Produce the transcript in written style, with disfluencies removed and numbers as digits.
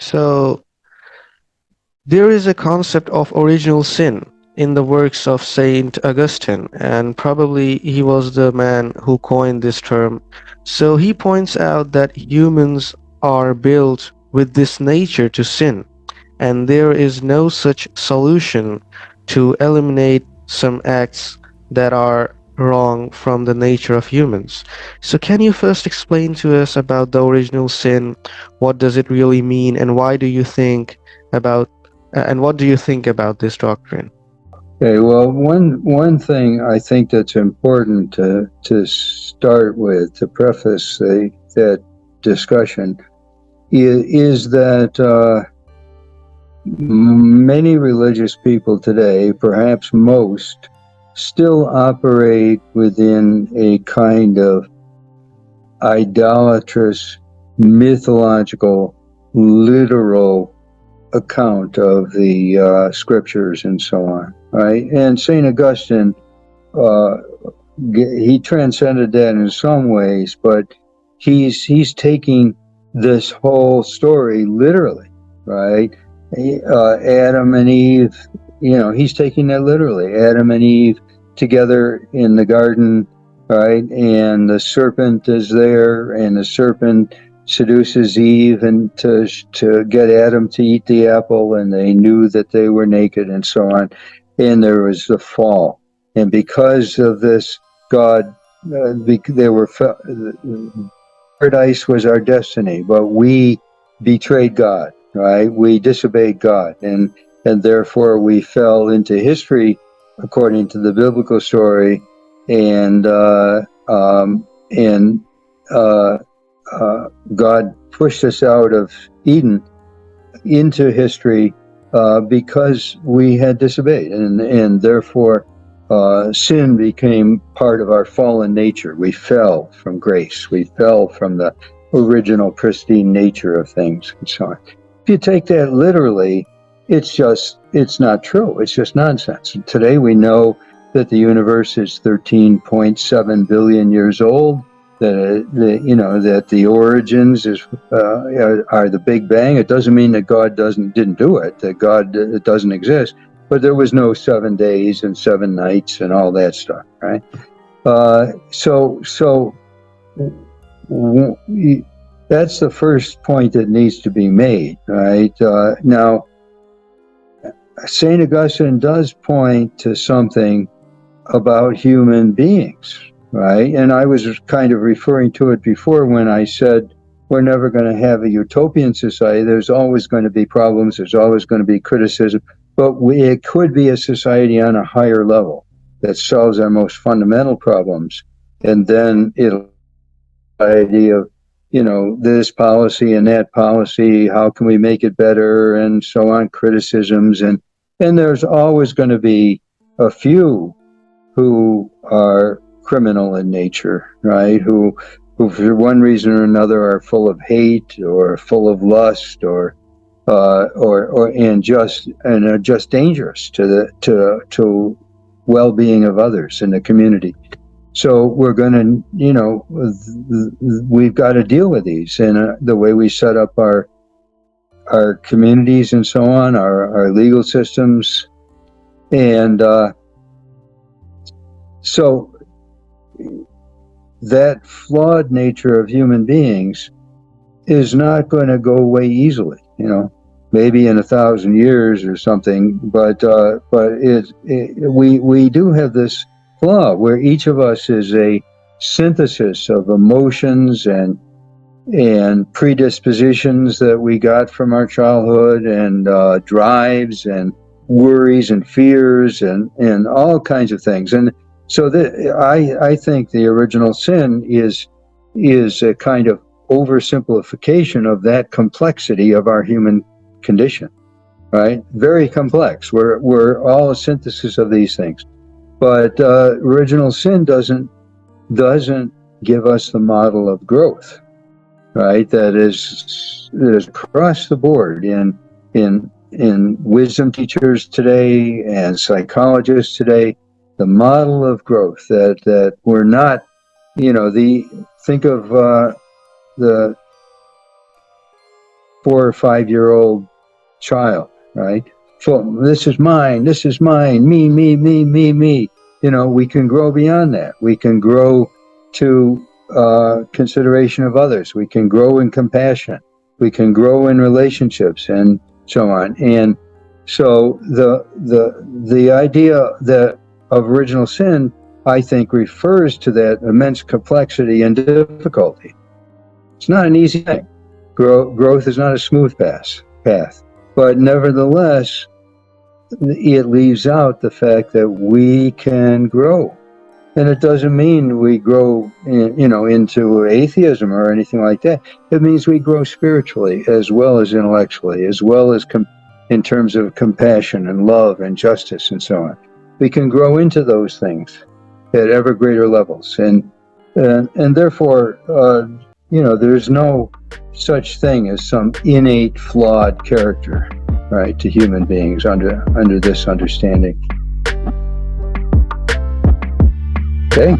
So there is a concept of original sin in the works of Saint Augustine, and probably he was the man who coined this term. So he points out that humans are built with this nature to sin, and there is no such solution to eliminate some acts that are wrong from the nature of humans. So can you first explain to us about the original sin? What does it really mean, and why do you think about and what do you think about this doctrine? Okay, well, one thing I think that's important to start with, to preface that discussion, is that many religious people today, perhaps most, still operate within a kind of idolatrous, mythological, literal account of the scriptures and so on, right? And St. Augustine, uh, he transcended that in some ways, but he's taking this whole story literally, right? Adam and Eve, he's taking that literally. Adam and Eve together in the garden, right? And the serpent is there, and the serpent seduces Eve and to get Adam to eat the apple, and they knew that they were naked and so on. And there was the fall. And because of this, God, they were paradise was our destiny, but we betrayed God, right? We disobeyed God, and therefore we fell into history according to the biblical story, and and God pushed us out of Eden into history because we had disobeyed, and therefore sin became part of our fallen nature. We fell from grace. We fell from the original pristine nature of things and so on. If you take that literally, it's not true. It's just nonsense. Today we know that the universe is 13.7 billion years old, that the origins are the Big Bang. It doesn't mean that God didn't do it, that God doesn't exist, but there was no 7 days and 7 nights and all that stuff, right? So that's the first point that needs to be made, right? Now, St. Augustine does point to something about human beings, right? And I was kind of referring to it before when I said we're never going to have a utopian society. There's always going to be problems. There's always going to be criticism. But it could be a society on a higher level that solves our most fundamental problems. And then it'll be the idea of, this policy and that policy, how can we make it better, and so on, criticisms. And there's always going to be a few who are criminal in nature, right? Who for one reason or another are full of hate or full of lust or and are just dangerous to the well-being of others in the community. So we're going to, we've got to deal with these, and the way we set up our communities and so on, our legal systems, and so that flawed nature of human beings is not going to go away easily, maybe in 1,000 years or something, but we do have this flaw where each of us is a synthesis of emotions and predispositions that we got from our childhood, and drives and worries and fears and all kinds of things. And so I think the original sin is a kind of oversimplification of that complexity of our human condition, right? Very complex. We're all a synthesis of these things. But original sin doesn't give us the model of growth, right? That is across the board in wisdom teachers today and psychologists today. The model of growth that we're not, think of the 4 or 5 year old child, right? So this is mine, me, me, me, me, me. We can grow beyond that. We can grow to consideration of others. We can grow in compassion. We can grow in relationships and so on. And so the idea that of original sin, I think, refers to that immense complexity and difficulty. It's not an easy thing. Growth is not a smooth path. But nevertheless, it leaves out the fact that we can grow. And it doesn't mean we grow, into atheism or anything like that. It means we grow spiritually as well as intellectually, as well as in terms of compassion and love and justice and so on. We can grow into those things at ever greater levels, and therefore, there's no such thing as some innate flawed character, right, to human beings under this understanding. Okay.